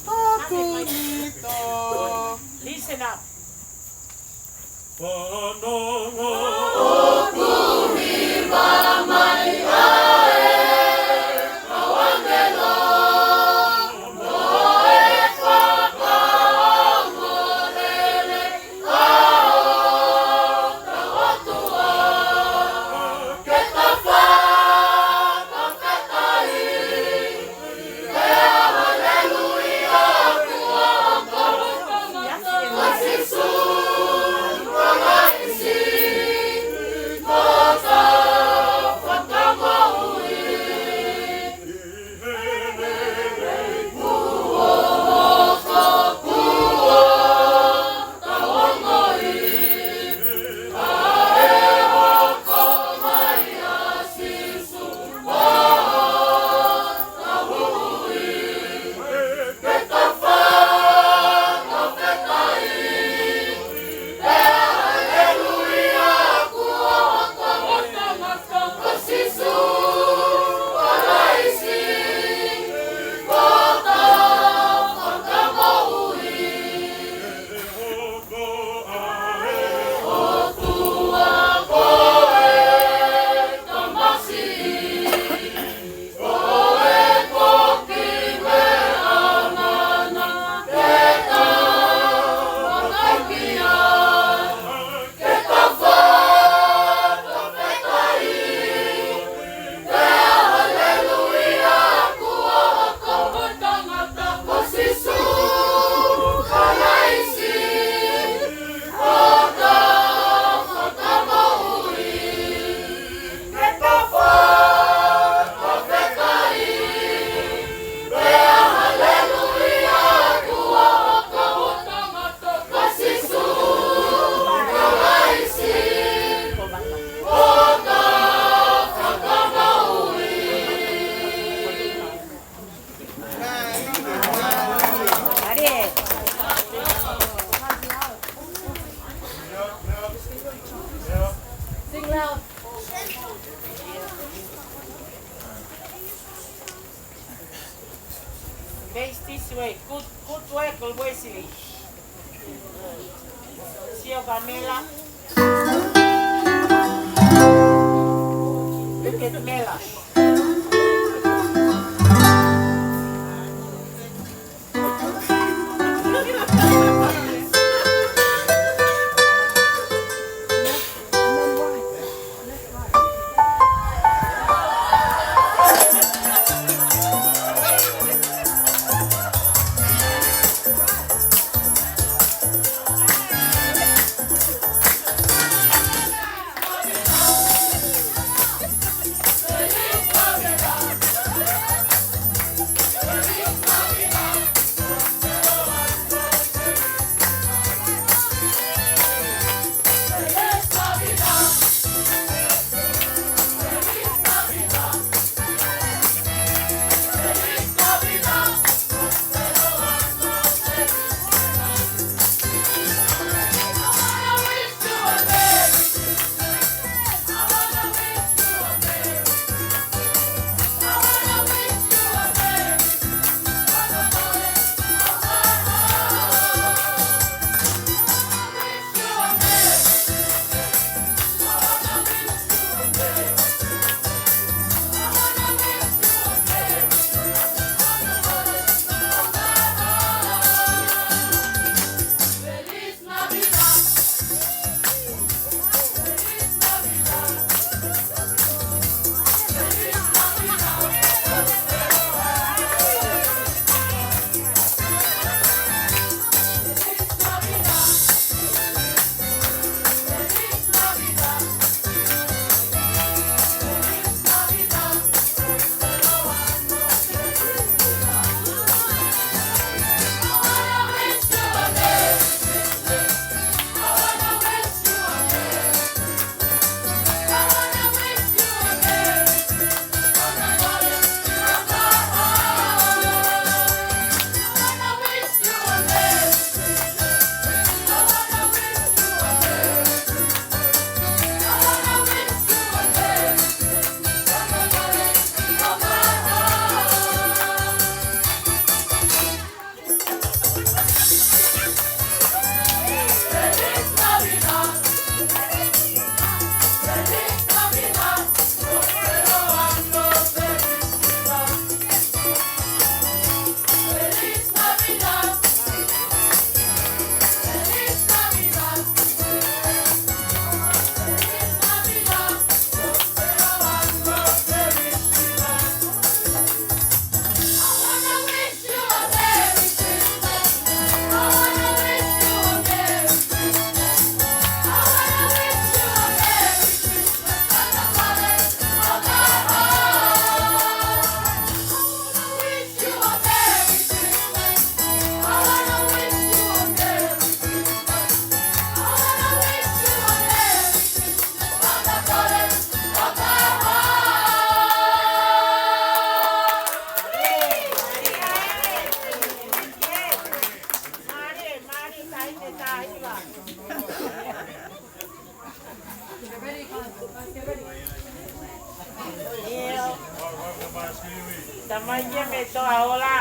Aku dito. Listen up. Face this way. Good work, Wesley. See you, Pamela. Look at Mela. me toa hola.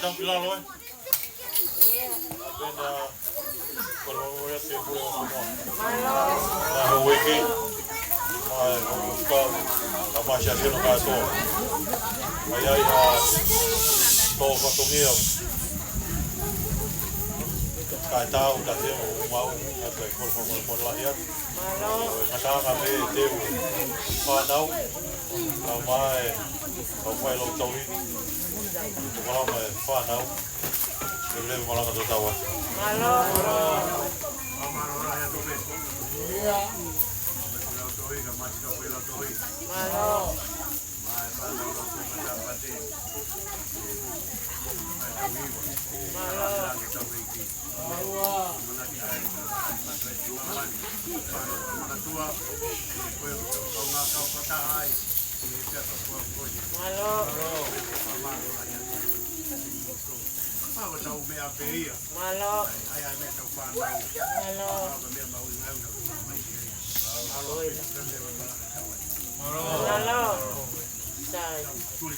tau kilalo eh. Pena kalau mau lihat dia boleh semua. Nah, wiki. Mai kau sama siapa yang kau tu. Ayah tu kau ngiam. Kau tahu dah dia mau apa ikut lahir. Masa kami dia panau. Kau mai kau mai lo tahu ni. Kau mai panau. Dia malah kau tahu. Malo. Iya. Malo.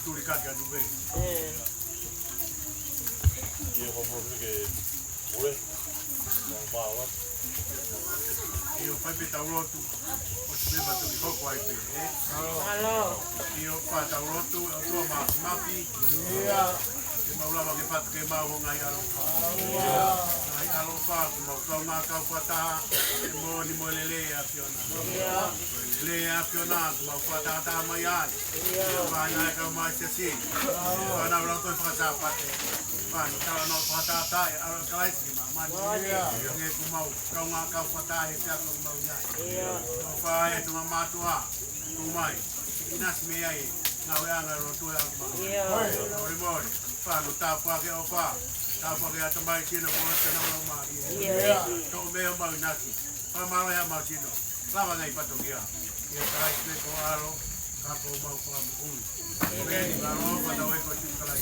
Tuli kaki anu be. Dia ngomong ke boleh bawa. Io fai beta rotu. O se beba tu ko kwai pe. Malo. Io fa ta rotu, tu ma mapi. Iya. Ke maula ke pat ke mau ngai alo. Iya. Ngai alo fa mo ka ma ka fata. Mo ni mo lele a fiona. Iya. Lele a fiona mo fata ta maian. Iya. Fa na ka ma se si. Fa na ro to fata pate. Fa no ta no fata ta alo kai si ma. Iya. Nge ku mau ka ma ka fata he ta ko mau ya. Iya. Fa e tu ma tua. Tu mai. Inas me ai. Ngawe anga ro tu ya. Iya. Ori mori. Fa no ta fa ke o fa. Ta fa ke ta mai kino mo ta na ma. Iya. To me ma naki. Fa ma ya ma kino. Lava ngai patongia. Ia kai me ko aro. Ka ko mau ko mo. Iya. Ba ro pa ta we ko ti kalai.